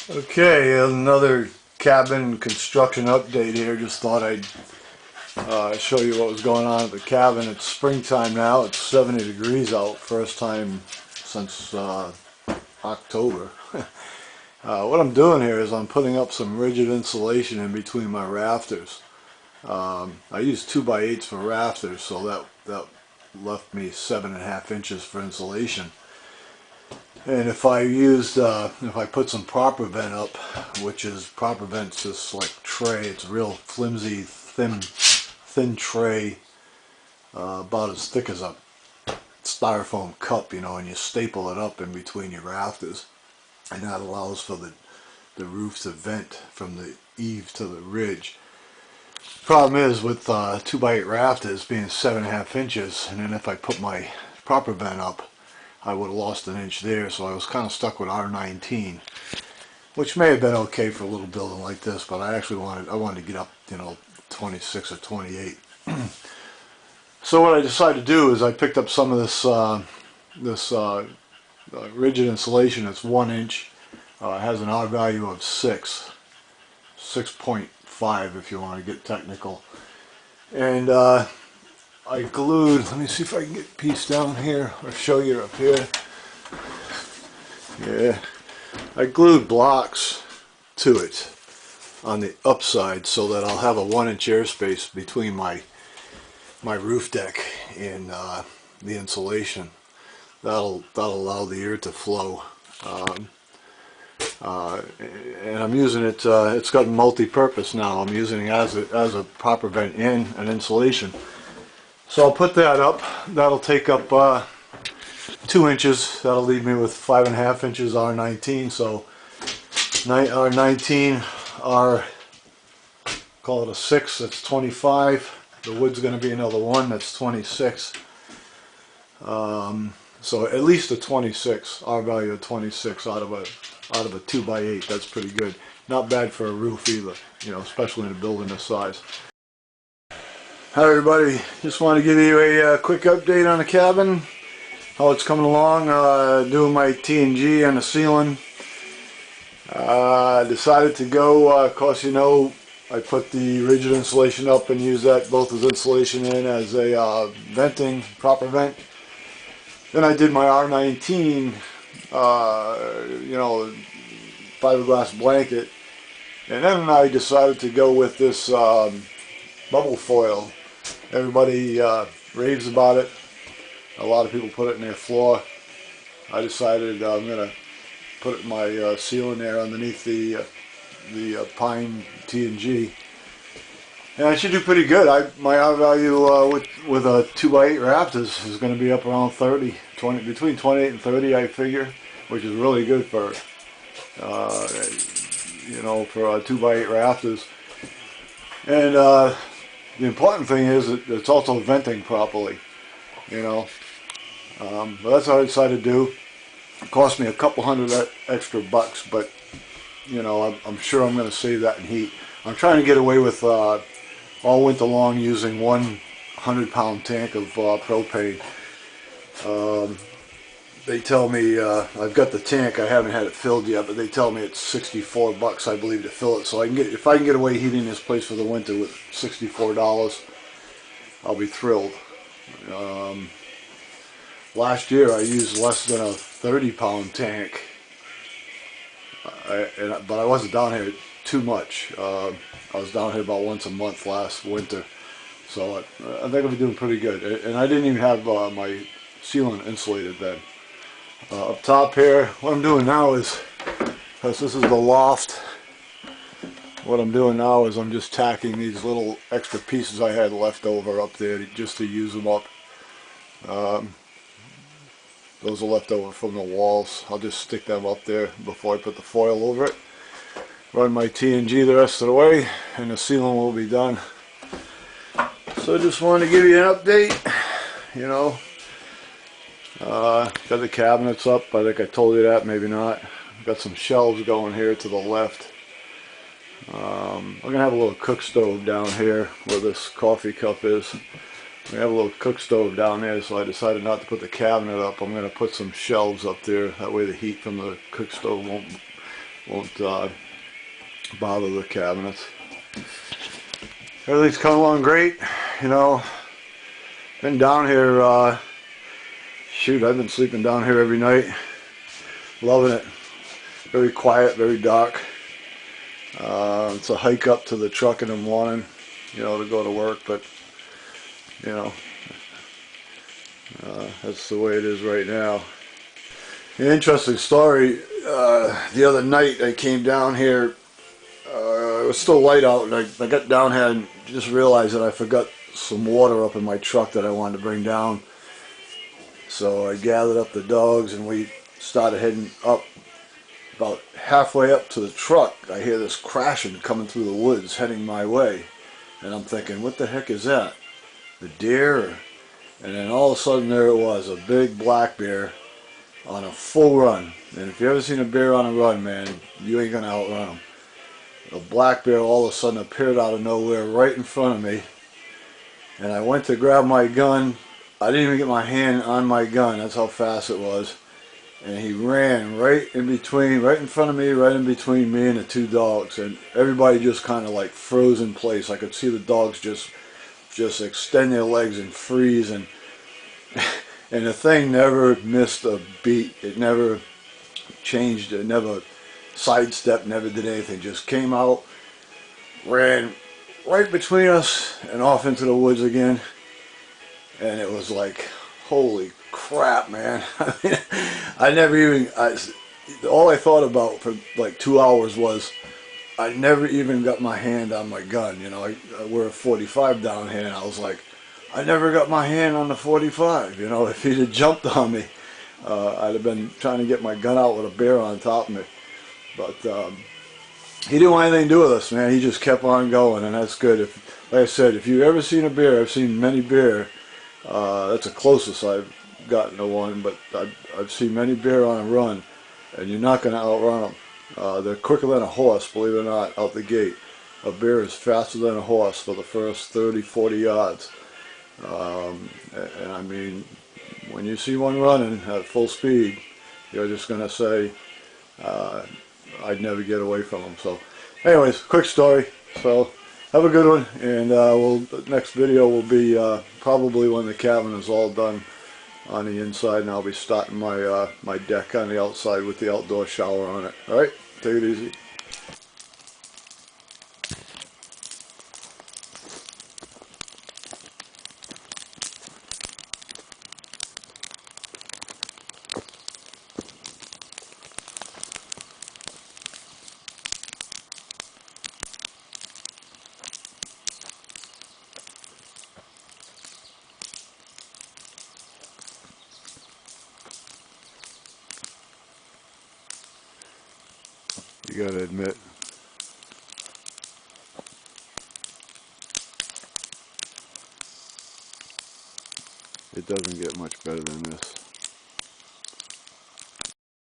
Okay, another cabin construction update here. Just thought I'd show you what was going on at the cabin. It's springtime now. It's 70 degrees out. First time since October. What I'm doing here is I'm putting up some rigid insulation in between my rafters. I used 2x8s for rafters, so that left me 7.5 inches for insulation. And if I put some ProperVent up, which is ProperVent's this like tray, it's a real flimsy, thin tray, about as thick as a styrofoam cup, and you staple it up in between your rafters, and that allows for the roof to vent from the eave to the ridge. Problem is with 2x8 rafters being 7.5 inches, and then if I put my ProperVent up, I would have lost an inch there, so I was kind of stuck with R19, which may have been okay for a little building like this, but I wanted to get up, 26 or 28. So what I decided to do is I picked up some of this rigid insulation. It's 1 inch. It has an R value of 6.5 if you want to get technical, and I glued, let me see if I can get a piece down here or show you up here. Yeah, I glued blocks to it on the upside so that I'll have a 1 inch airspace between my roof deck and the insulation. That'll allow the air to flow. And I'm using it, it's got multi-purpose now. I'm using it as a ProperVent and an insulation. So I'll put that up. That'll take up 2 inches. That'll leave me with 5.5 inches R19. So R19, call it a 6. That's 25. The wood's going to be another 1. That's 26. So at least a 26. R value of 26 out of a 2x8. That's pretty good. Not bad for a roof either. Especially in a building this size. Hi everybody, just want to give you a quick update on the cabin, how it's coming along. Doing my T&G on the ceiling. Decided to go, of course I put the rigid insulation up and use that both as insulation and as a venting, ProperVent. Then I did my R19, fiberglass blanket, and then I decided to go with this bubble foil. Everybody raves about it. A lot of people put it in their floor. I decided I'm going to put it in my ceiling there underneath the pine T&G. And I should do pretty good. My R value with a 2x8 rafters is going to be up around 30, between 28 and 30 I figure, which is really good for for 2x8 rafters. And the important thing is that it's also venting properly, but that's what I decided to do. It cost me a couple $100 extra bucks, but I'm sure I'm going to save that in heat. I'm trying to get away with all winter long using 100-pound tank of propane. They tell me, I've got the tank, I haven't had it filled yet, but they tell me it's 64 bucks, I believe, to fill it. So if I can get away heating this place for the winter with $64, I'll be thrilled. Last year I used less than a 30-pound tank, but I wasn't down here too much. I was down here about once a month last winter, so I think I'll be doing pretty good. And I didn't even have my ceiling insulated then. Up top here, what I'm doing now is, because this is the loft, what I'm doing now is I'm just tacking these little extra pieces I had left over up there just to use them up. Those are left over from the walls. I'll just stick them up there before I put the foil over it. Run my T&G the rest of the way, and the ceiling will be done. So I just wanted to give you an update, got the cabinets up. I think I told you that, maybe not. Got some shelves going here to the left. I'm going to have a little cook stove down here where this coffee cup is. We have a little cook stove down there, so I decided not to put the cabinet up. I'm going to put some shelves up there. That way the heat from the cook stove won't Won't bother the cabinets. Everything's coming along great. You know, been down here, shoot, I've been sleeping down here every night. Loving it. Very quiet, very dark. It's a hike up to the truck in the morning, you know, to go to work, but, you know, that's the way it is right now. An interesting story, the other night I came down here, it was still light out, and I got down here and just realized that I forgot some water up in my truck that I wanted to bring down. So I gathered up the dogs and we started heading up. About halfway up to the truck, I hear this crashing coming through the woods heading my way. And I'm thinking, what the heck is that? The deer? And then all of a sudden there it was, a big black bear on a full run. And if you ever seen a bear on a run, man, you ain't gonna outrun him. A black bear all of a sudden appeared out of nowhere right in front of me. And I went to grab my gun. I didn't even get my hand on my gun, that's how fast it was. And he ran right in between, right in front of me, right in between me and the two dogs. And everybody just kind of like froze in place. I could see the dogs just extend their legs and freeze. And and the thing never missed a beat. It never changed. It never sidestepped, never did anything. Just came out, ran right between us and off into the woods again. And it was like, holy crap, man. I mean, I never even, all I thought about for like 2 hours was, I never even got my hand on my gun. You know, I wear a 45 down here, and I was like, I never got my hand on the 45. You know, if he'd have jumped on me, I'd have been trying to get my gun out with a bear on top of me. But he didn't want anything to do with us, man. He just kept on going, and that's good. If, like I said, if you've ever seen a bear, I've seen many bear. That's the closest I've gotten to one, but I've seen many bear on a run, and you're not going to outrun them. They're quicker than a horse, believe it or not, out the gate. A bear is faster than a horse for the first 30, 40 yards. And I mean, when you see one running at full speed, you're just going to say, I'd never get away from them. So anyways, quick story. So have a good one, and the next video will be probably when the cabin is all done on the inside, and I'll be starting my my deck on the outside with the outdoor shower on it. All right, take it easy. You gotta admit, it doesn't get much better than this.